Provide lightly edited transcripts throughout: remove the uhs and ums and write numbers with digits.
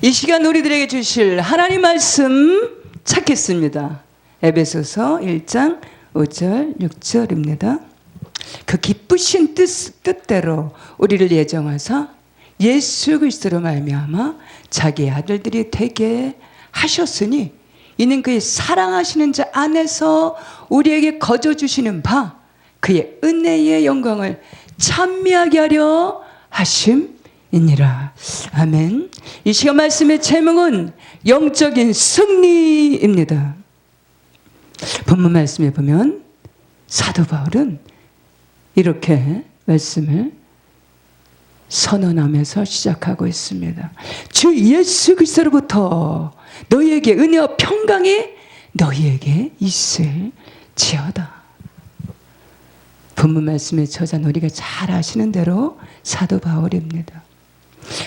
이 시간 우리들에게 주실 하나님 말씀 찾겠습니다. 에베소서 1장 5절 6절입니다. 그 기쁘신 뜻대로 우리를 예정하사 예수 그리스도로 말미암아 자기의 아들들이 되게 하셨으니 이는 그의 사랑하시는 자 안에서 우리에게 거저 주시는 바 그의 은혜의 영광을 찬미하게 하려 하심이니라. 아멘. 이 시간 말씀의 제목은 영적인 승리입니다. 본문 말씀에 보면 사도 바울은 이렇게 말씀을 선언하면서 시작하고 있습니다. 주 예수 그리스도로부터 너희에게 은혜와 평강이 너희에게 있을지어다. 본문 말씀의 저자는 우리가 잘 아시는 대로 사도 바울입니다.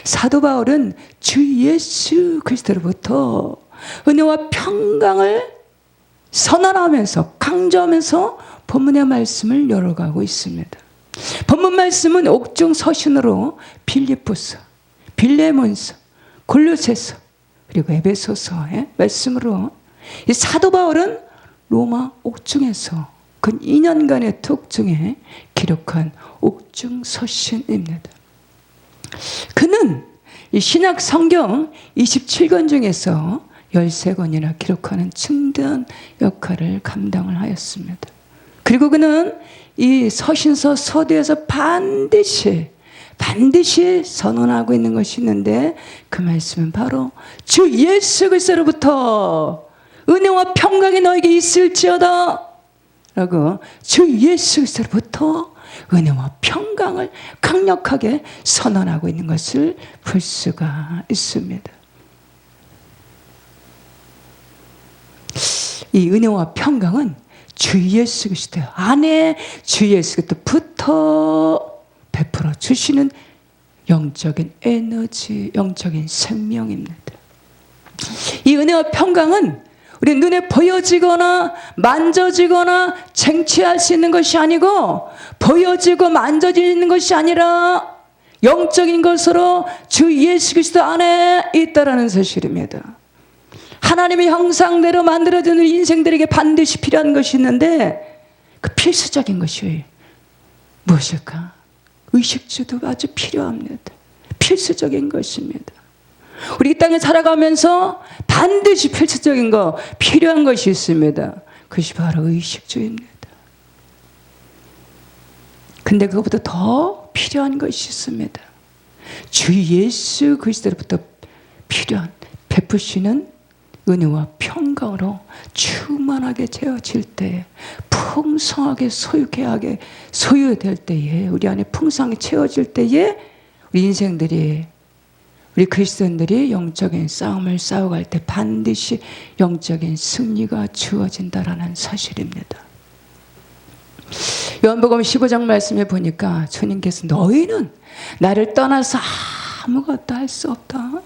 사도 바울은 주 예수 그리스도로부터 은혜와 평강을 선언하면서 강조하면서 본문의 말씀을 열어가고 있습니다. 본문 말씀은 옥중 서신으로 빌립보서, 빌레몬서, 골로새서 그리고 에베소서의 말씀으로 이 사도 바울은 로마 옥중에서 근 2년간의 특중에 기록한 옥중 서신입니다. 그는 이 신약 성경 27권 중에서 13권이나 기록하는 중대한 역할을 감당을 하였습니다. 그리고 그는 이 서신서 서두에서 반드시 선언하고 있는 것이 있는데 그 말씀은 바로 주 예수 그리스도로부터 은혜와 평강이 너에게 있을지어다 라고 주 예수 그리스도로부터 은혜와 평강을 강력하게 선언하고 있는 것을 볼 수가 있습니다. 이 은혜와 평강은 주 예수 그리스도 안에 주 예수 그리스도부터 베풀어 주시는 영적인 에너지, 영적인 생명입니다. 이 은혜와 평강은 우리 눈에 보여지거나 만져지거나 쟁취할 수 있는 것이 아니고 보여지고 만져지는 것이 아니라 영적인 것으로 주 예수 그리스도 안에 있다라는 사실입니다. 하나님의 형상대로 만들어진 우리 인생들에게 반드시 필요한 것이 있는데 그 필수적인 것이 무엇일까? 의식주도 아주 필요합니다. 필수적인 것입니다. 우리 이 땅에 살아가면서 반드시 필수적인 거 필요한 것이 있습니다. 그것이 바로 의식주입니다. 근데 그것보다 더 필요한 것이 있습니다. 주 예수 그리스도로부터 필요한 베푸시는 은혜와 평강으로 충만하게 채워질 때에 풍성하게 소유될 때에 우리 안에 풍성하게 채워질 때에 우리 인생들이 우리 그리스도인들이 영적인 싸움을 싸워갈 때 반드시 영적인 승리가 주어진다라는 사실입니다. 요한복음 15장 말씀에 보니까 주님께서 너희는 나를 떠나서 아무것도 할 수 없다.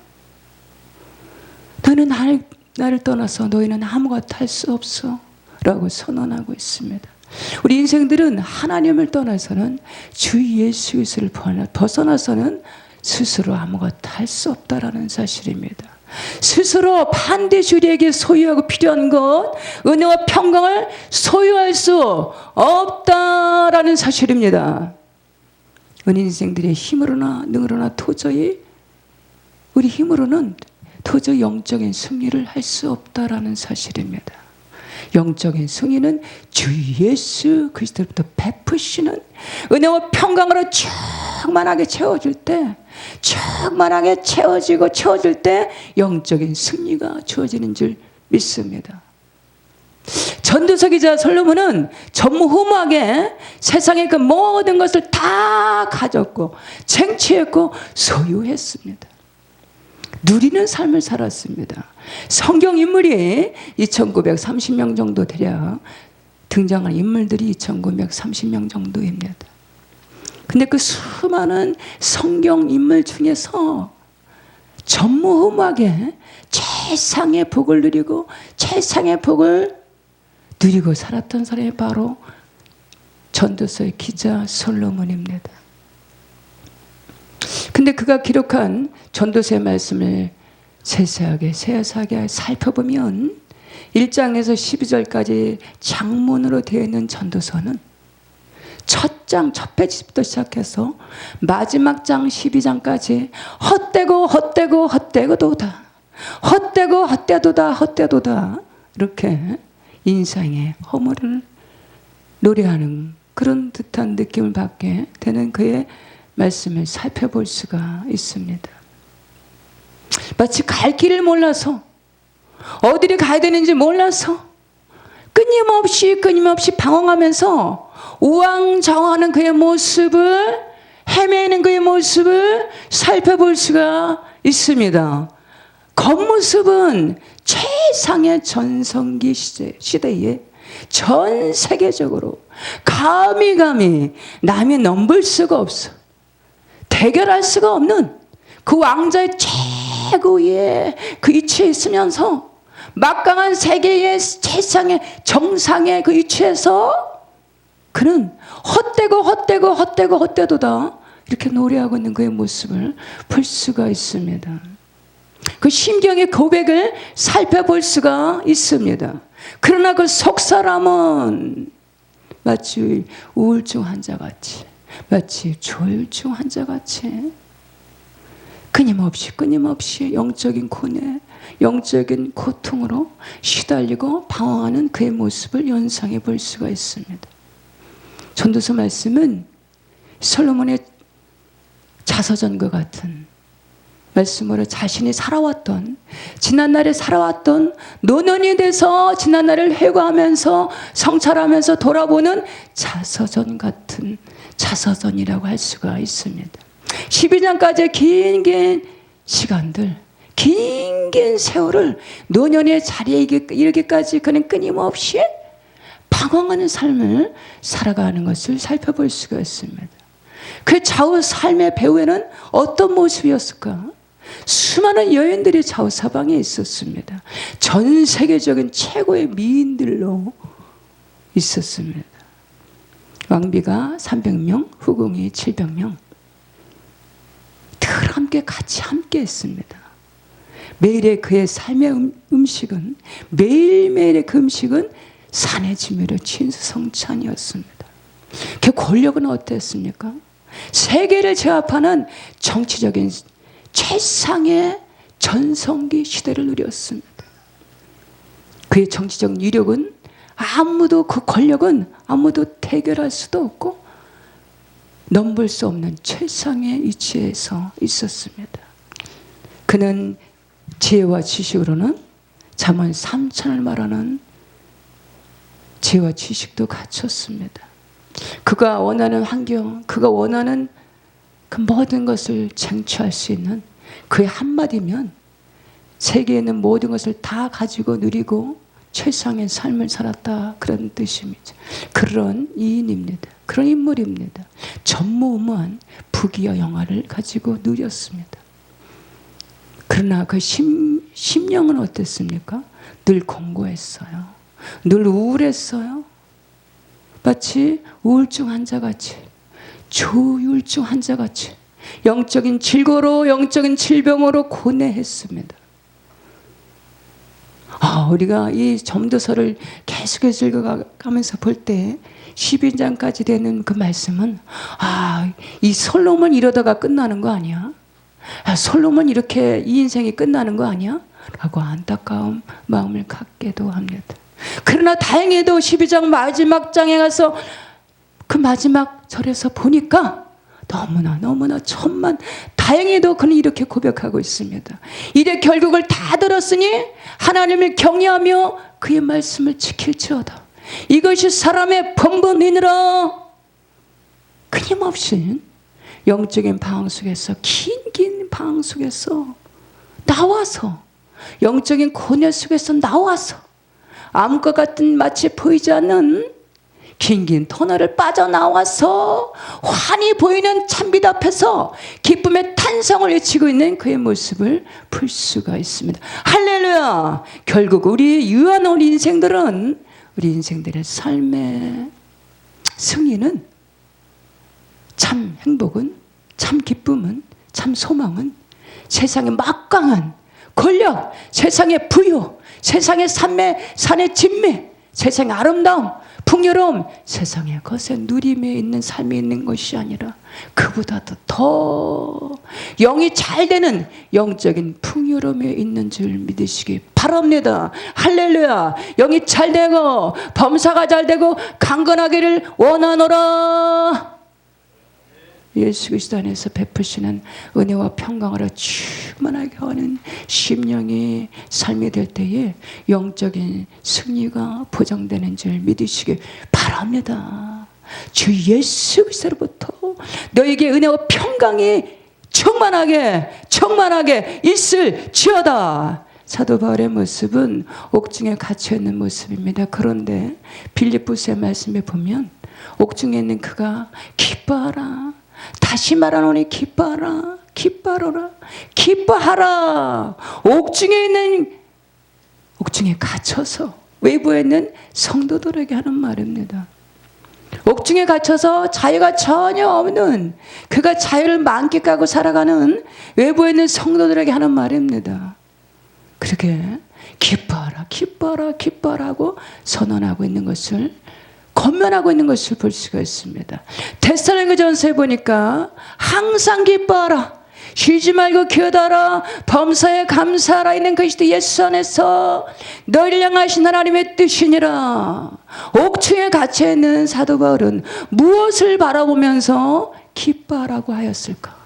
너는 나를 떠나서 너희는 아무것도 할 수 없어 라고 선언하고 있습니다. 우리 인생들은 하나님을 떠나서는 주 예수 그리스도를 벗어나서는 스스로 아무것도 할 수 없다라는 사실입니다. 스스로 반드시 우리에게 소유하고 필요한 것 은혜와 평강을 소유할 수 없다라는 사실입니다. 우리 인생들의 힘으로나 능으로나 도저히 우리 힘으로는 도저히 영적인 승리를 할 수 없다라는 사실입니다. 영적인 승리는 주 예수 그리스도로부터 베푸시는 은혜와 평강으로 충만하게 채워줄 때 충만하게 채워질 때 영적인 승리가 주어지는 줄 믿습니다. 전도서 기자 솔로몬은 전무후무하게 세상의 그 모든 것을 다 가졌고 쟁취했고 소유했습니다. 누리는 삶을 살았습니다. 성경 인물이 2930명 정도 되려 등장한 인물들이 2930명 정도입니다. 근데 그 수많은 성경 인물 중에서 전무후무하게 최상의 복을 누리고 최상의 복을 누리고 살았던 사람이 바로 전도서의 기자 솔로몬입니다. 근데 그가 기록한 전도서의 말씀을 세세하게 살펴보면 1장에서 12절까지 장문으로 되어 있는 전도서는 첫 페이지부터 시작해서 마지막 장 12장까지 헛되고도다 이렇게 인생의 허물을 노래하는 그런 듯한 느낌을 받게 되는 그의 말씀을 살펴볼 수가 있습니다. 마치 갈 길을 몰라서 어디를 가야 되는지 몰라서 끊임없이 방황하면서 우왕좌왕하는 그의 모습을, 헤매는 그의 모습을 살펴볼 수가 있습니다. 겉모습은 최상의 전성기 시대에 전 세계적으로 감히 남이 넘볼 수가 없어, 대결할 수가 없는 그 왕자의 최고의 그 위치에 있으면서 막강한 세계의 최상의 정상의 그 위치에서 그는 헛되도다 이렇게 노래하고 있는 그의 모습을 볼 수가 있습니다. 그 심경의 고백을 살펴볼 수가 있습니다. 그러나 그 속사람은 마치 우울증 환자같이, 마치 조울증 환자같이 끊임없이 영적인 고뇌, 영적인 고통으로 시달리고 방황하는 그의 모습을 연상해 볼 수가 있습니다. 전도서 말씀은 솔로몬의 자서전과 같은 말씀으로 자신이 지난날에 살아왔던 노년이 돼서 지난날을 회고하면서 성찰하면서 돌아보는 자서전 같은 자서전이라고 할 수가 있습니다. 12장까지의 긴 시간들, 긴 세월을 노년의 자리에 이르기까지 그는 끊임없이 방황하는 삶을 살아가는 것을 살펴볼 수가 있습니다. 그 좌우 삶의 배후에는 어떤 모습이었을까? 수많은 여인들이 좌우사방에 있었습니다. 전 세계적인 최고의 미인들로 있었습니다. 왕비가 300명, 후궁이 700명. 늘 함께 했습니다. 매일의 그의 삶의 음식은, 매일매일의 그 음식은 산의 진미로 진수성찬이었습니다. 그 권력은 어땠습니까? 세계를 제압하는 정치적인 최상의 전성기 시대를 누렸습니다. 그의 정치적 위력은 그 권력은 아무도 대결할 수도 없고 넘볼 수 없는 최상의 위치에서 있었습니다. 그는 지혜와 지식으로는 잠언 3천을 말하는 지혜와 지식도 갖췄습니다. 그가 원하는 환경, 그가 원하는 그 모든 것을 쟁취할 수 있는 그의 한마디면 세계에 있는 모든 것을 다 가지고 누리고 최상의 삶을 살았다, 그런 뜻입니다. 그런 이인입니다. 그런 인물입니다. 전무후무한 부귀와 영화를 가지고 누렸습니다. 그러나 그 심령은 어땠습니까? 늘 공고했어요. 늘 우울했어요. 마치 우울증 환자같이, 조울증 환자같이 영적인 질고로, 영적인 질병으로 고뇌했습니다. 우리가 이 전도서를 계속해서 읽어가면서 볼 때 12장까지 되는 그 말씀은 이 솔로몬 이러다가 끝나는 거 아니야? 솔로몬 이렇게 이 인생이 끝나는 거 아니야? 라고 안타까운 마음을 갖게도 합니다. 그러나 다행히도 12장 마지막 장에 가서 그 마지막 절에서 보니까 너무나 다행히도 그는 이렇게 고백하고 있습니다. 이래 결국을 다 들었으니 하나님을 경외하며 그의 말씀을 지킬지어다. 이것이 사람의 본분이니라. 끊임없이 영적인 방황 속에서, 긴 방황 속에서 나와서, 영적인 고뇌 속에서 나와서 암과 같은 마치 보이지 않는 긴 터널을 빠져나와서 환히 보이는 찬빛 앞에서 기쁨의 탄성을 외치고 있는 그의 모습을 볼 수가 있습니다. 할렐루야! 결국 우리 인생들의 삶의 승리는, 참 행복은, 참 기쁨은, 참 소망은 세상의 막강한 권력, 세상의 부유, 세상의 산의 진미, 세상의 아름다움, 풍요로움, 세상의 것에 누림에 있는 삶이 있는 것이 아니라 그보다도 더 영이 잘 되는 영적인 풍요로움에 있는 줄 믿으시기 바랍니다. 할렐루야. 영이 잘 되고 범사가 잘 되고 강건하기를 원하노라. 예수 그리스도 안에서 베푸시는 은혜와 평강으로 충만하게 하는 심령의 삶이 될 때에 영적인 승리가 보장되는 줄 믿으시기 바랍니다. 주 예수 그리스도로부터 너에게 은혜와 평강이 충만하게 있을지어다. 사도 바울의 모습은 옥중에 갇혀 있는 모습입니다. 그런데 빌립보서의 말씀에 보면 옥중에 있는 그가 기뻐하라. 다시 말하노니 기뻐하라. 기뻐하라. 옥중에 갇혀서 외부에 있는 성도들에게 하는 말입니다. 옥중에 갇혀서 자유가 전혀 없는, 그가 자유를 만끽하고 살아가는 외부에 있는 성도들에게 하는 말입니다. 그렇게 기뻐하라고 선언하고 있는 것을, 권면하고 있는 것을 볼 수가 있습니다. 데살로니가전서에 보니까 항상 기뻐하라, 쉬지 말고 기도하라, 범사에 감사하라 있는 그리스도 예수 안에서 너희를 향하신 하나님의 뜻이니라. 옥중에 갇혀 있는 사도 바울은 무엇을 바라보면서 기뻐하라고 하였을까?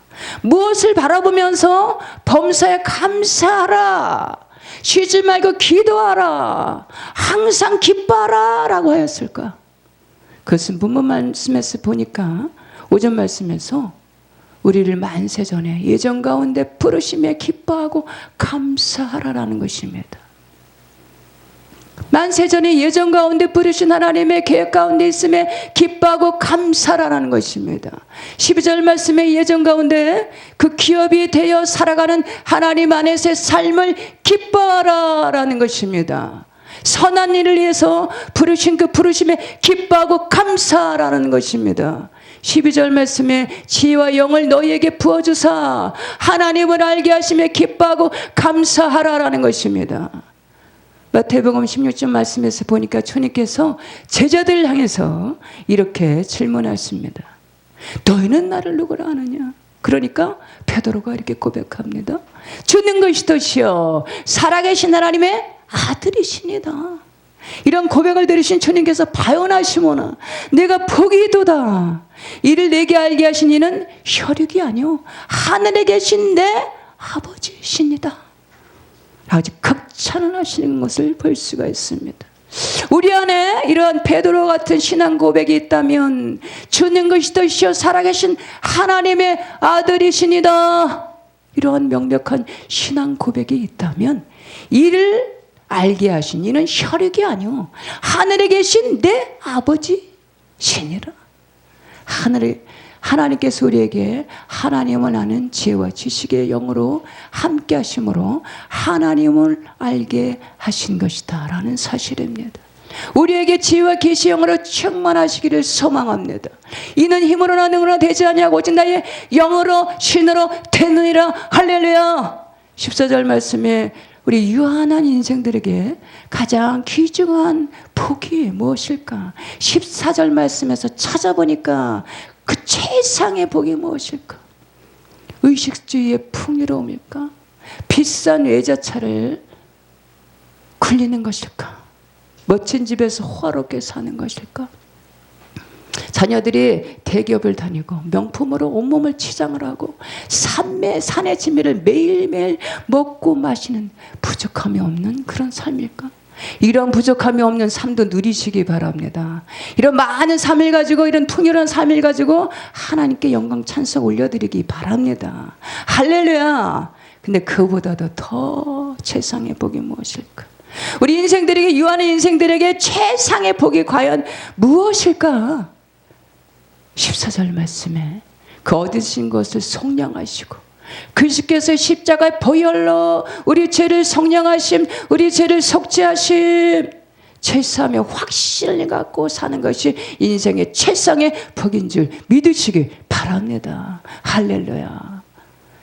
무엇을 바라보면서 범사에 감사하라, 쉬지 말고 기도하라, 항상 기뻐하라 라고 하였을까? 그것은 본문 말씀에서 보니까 오전 말씀에서 우리를 만세전에 예전 가운데 부르심에 기뻐하고 감사하라라는 것입니다. 만세전에 예전 가운데 부르신 하나님의 계획 가운데 있음에 기뻐하고 감사하라는 것입니다. 12절 말씀에 예전 가운데 그 기업이 되어 살아가는 하나님 안에서의 삶을 기뻐하라라는 것입니다. 선한 일을 위해서 부르신 그 부르심에 기뻐하고 감사하라는 것입니다. 12절 말씀에 지혜와 영을 너희에게 부어주사 하나님을 알게 하심에 기뻐하고 감사하라라는 것입니다. 마태복음 16절 말씀에서 보니까 주님께서 제자들을 향해서 이렇게 질문하십니다. 너희는 나를 누구라 하느냐? 그러니까 베드로가 이렇게 고백합니다. 주는 그리스도시요 살아계신 하나님의 아들이시니다. 이런 고백을 들으신 주님께서 바요나시모나 내가 보기도다. 이를 내게 알게 하신 이는 혈육이 아니오 하늘에 계신 내 아버지시니다. 아주 극찬을 하시는 것을 볼 수가 있습니다. 우리 안에 이러한 베드로 같은 신앙 고백이 있다면 주는 그리스도시요 살아계신 하나님의 아들이시니다. 이러한 명백한 신앙 고백이 있다면 이를 알게 하신 이는 혈육이 아니오 하늘에 계신 내 아버지시니라. 하나님께서 우리에게 하나님을 아는 지혜와 지식의 영으로 함께 하심으로 하나님을 알게 하신 것이다 라는 사실입니다. 우리에게 지혜와 계시의 영으로 충만하시기를 소망합니다. 이는 힘으로나 능으로나 되지 아니하고 오직 나의 영으로 신으로 되느니라. 할렐루야. 14절 말씀에 우리 유한한 인생들에게 가장 귀중한 복이 무엇일까? 14절 말씀에서 찾아보니까 그 최상의 복이 무엇일까? 의식주의의 풍요로움일까? 비싼 외제차를 굴리는 것일까? 멋진 집에서 호화롭게 사는 것일까? 자녀들이 대기업을 다니고 명품으로 온몸을 치장을 하고 산의 진미를 매일매일 먹고 마시는 부족함이 없는 그런 삶일까? 이런 부족함이 없는 삶도 누리시기 바랍니다. 이런 많은 삶을 가지고 이런 풍요로운 삶을 가지고 하나님께 영광 찬송 올려드리기 바랍니다. 할렐루야. 근데 그보다도 더 최상의 복이 무엇일까? 우리 인생들에게 유한한 인생들에게 최상의 복이 과연 무엇일까? 14절 말씀에 그 얻으신 것을 속량하시고 그리스도께서 십자가의 보혈로 우리 죄를 속량하심, 우리 죄를 속죄하심, 죄사하며 확신을 갖고 사는 것이 인생의 최상의 복인 줄 믿으시기 바랍니다. 할렐루야.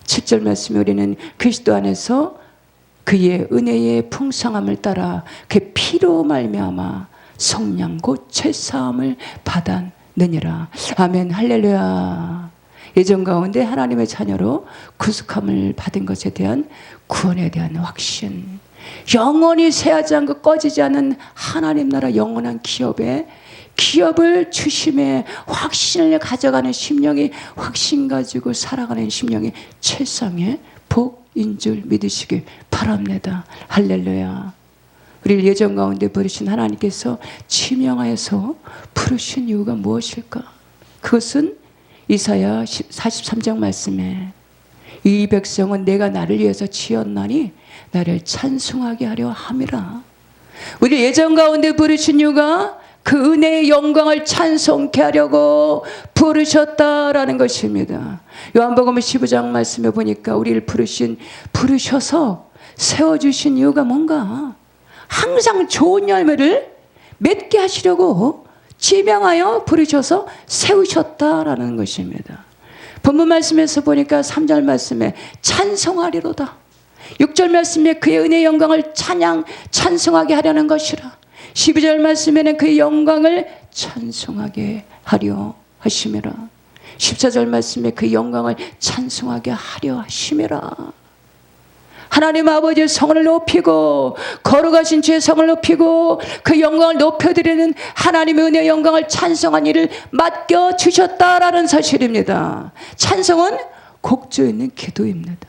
7절 말씀에 우리는 그리스도 안에서 그의 은혜의 풍성함을 따라 그 피로 말미암아 성량 곧 죄사함을 받았느니라. 아멘. 할렐루야. 예전 가운데 하나님의 자녀로 구속함을 받은 것에 대한 구원에 대한 확신, 영원히 새하지 않고 꺼지지 않은 하나님 나라 영원한 기업을 주심에 확신을 가져가는 심령이, 확신 가지고 살아가는 심령이 최상의 복인 줄 믿으시길 바랍니다. 할렐루야. 우리를 예전 가운데 부르신 하나님께서 지명하여서 부르신 이유가 무엇일까? 그것은 이사야 43장 말씀에 이 백성은 내가 나를 위해서 지었나니 나를 찬송하게 하려 함이라. 우리 예전 가운데 부르신 이유가 그 은혜의 영광을 찬송케 하려고 부르셨다라는 것입니다. 요한복음 15장 말씀에 보니까 우리를 부르셔서 세워주신 이유가 뭔가? 항상 좋은 열매를 맺게 하시려고 지명하여 부르셔서 세우셨다라는 것입니다. 본문 말씀에서 보니까 3절 말씀에 찬송하리로다. 6절 말씀에 그의 은혜의 영광을 찬송하게 하려는 것이라. 12절 말씀에는 그의 영광을 찬송하게 하려 하심이라. 14절 말씀에 그의 영광을 찬송하게 하려 하심이라. 하나님 아버지의 성을 높이고 거룩하신 주의 성을 높이고 그 영광을 높여드리는 하나님의 은혜의 영광을 찬송한 일을 맡겨주셨다라는 사실입니다. 찬송은 곡조 있는 기도입니다.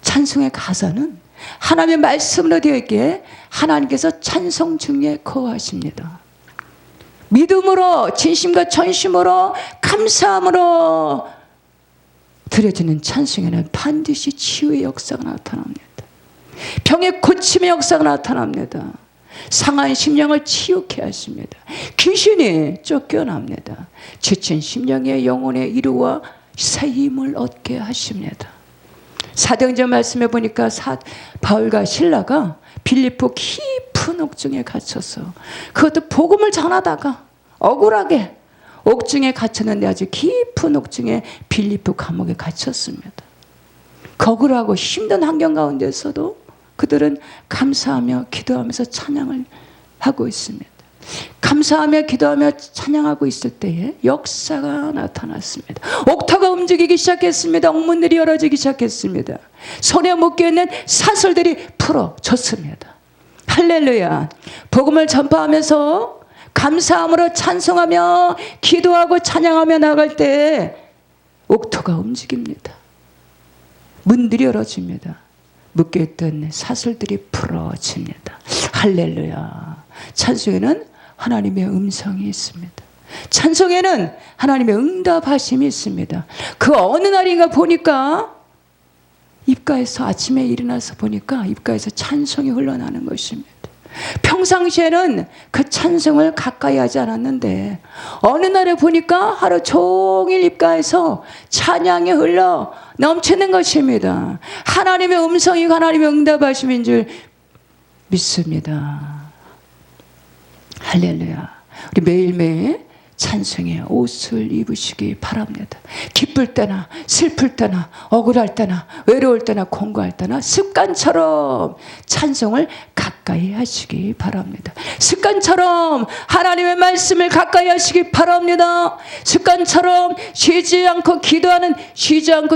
찬송의 가사는 하나님의 말씀으로 되어 있기에 하나님께서 찬송 중에 거하십니다. 믿음으로, 진심과 전심으로, 감사함으로 드려지는 찬송에는 반드시 치유의 역사가 나타납니다. 병의 고침의 역사가 나타납니다. 상한 심령을 치유케 하십니다. 귀신이 쫓겨납니다. 지친 심령의 영혼의 이루와 새 힘을 얻게 하십니다. 사도행전 말씀에 보니까 바울과 실라가 빌립보 깊은 옥중에 갇혀서, 그것도 복음을 전하다가 억울하게 옥중에 갇혔는데 아주 깊은 옥중에 빌립보 감옥에 갇혔습니다. 억울하고 힘든 환경 가운데서도 그들은 감사하며 기도하면서 찬양을 하고 있습니다. 감사하며 기도하며 찬양하고 있을 때에 역사가 나타났습니다. 옥토가 움직이기 시작했습니다. 옥문들이 열어지기 시작했습니다. 손에 묶여있는 사슬들이 풀어졌습니다. 할렐루야. 복음을 전파하면서 감사함으로 찬송하며 기도하고 찬양하며 나갈 때 옥토가 움직입니다. 문들이 열어집니다. 묶여있던 사슬들이 풀어집니다. 할렐루야. 찬송에는 하나님의 음성이 있습니다. 찬송에는 하나님의 응답하심이 있습니다. 그 어느 날인가 보니까 입가에서, 아침에 일어나서 보니까 입가에서 찬송이 흘러나는 것입니다. 평상시에는 그 찬송을 가까이 하지 않았는데 어느 날에 보니까 하루 종일 입가에서 찬양이 흘러 넘치는 것입니다. 하나님의 음성이 하나님의 응답하심인 줄 믿습니다. 할렐루야. 우리 매일매일 찬송의 옷을 입으시기 바랍니다. 기쁠 때나 슬플 때나 억울할 때나 외로울 때나 공고할 때나 습관처럼 찬송을 가까이 하시기 바랍니다. 습관처럼 하나님의 말씀을 가까이 하시기 바랍니다. 습관처럼 쉬지 않고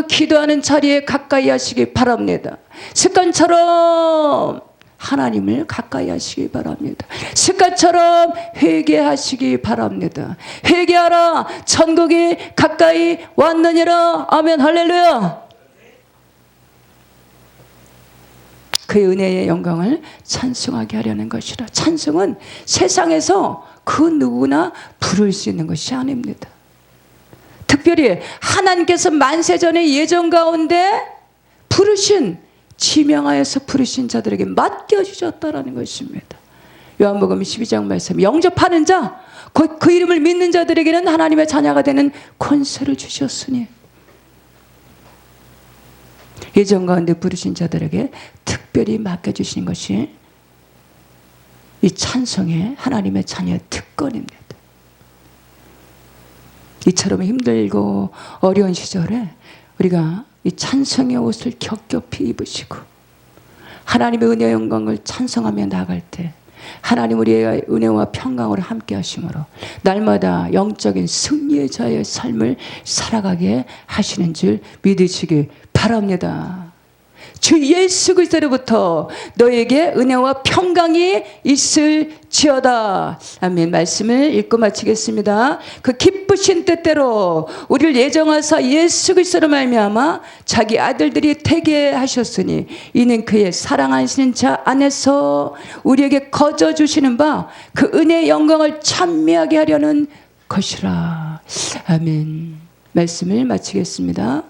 기도하는 자리에 가까이 하시기 바랍니다. 습관처럼 하나님을 가까이 하시기 바랍니다. 습관처럼 회개하시기 바랍니다. 회개하라, 천국이 가까이 왔느니라. 아멘. 할렐루야. 그의 은혜의 영광을 찬송하게 하려는 것이라. 찬송은 세상에서 그 누구나 부를 수 있는 것이 아닙니다. 특별히 하나님께서 만세전의 예정 가운데 지명하여서 부르신 자들에게 맡겨주셨다라는 것입니다. 요한복음 12장 말씀, 영접하는 자, 곧 그 이름을 믿는 자들에게는 하나님의 자녀가 되는 권세를 주셨으니, 예정 가운데 부르신 자들에게 특별히 맡겨주신 것이 이 찬송의 하나님의 자녀의 특권입니다. 이처럼 힘들고 어려운 시절에 우리가 이 찬송의 옷을 겹겹이 입으시고 하나님의 은혜와 영광을 찬송하며 나아갈 때 하나님 우리의 은혜와 평강으로 함께 하심으로 날마다 영적인 승리의 자의 삶을 살아가게 하시는 줄 믿으시기 바랍니다. 주 예수 그리스도로부터 너에게 은혜와 평강이 있을지어다. 아멘. 말씀을 읽고 마치겠습니다. 그 기쁘신 뜻대로 우리를 예정하사 예수 그리스도로 말미암아 자기 아들들이 되게 하셨으니 이는 그의 사랑하시는 자 안에서 우리에게 거저 주시는 바 그 은혜의 영광을 찬미하게 하려는 것이라. 아멘. 말씀을 마치겠습니다.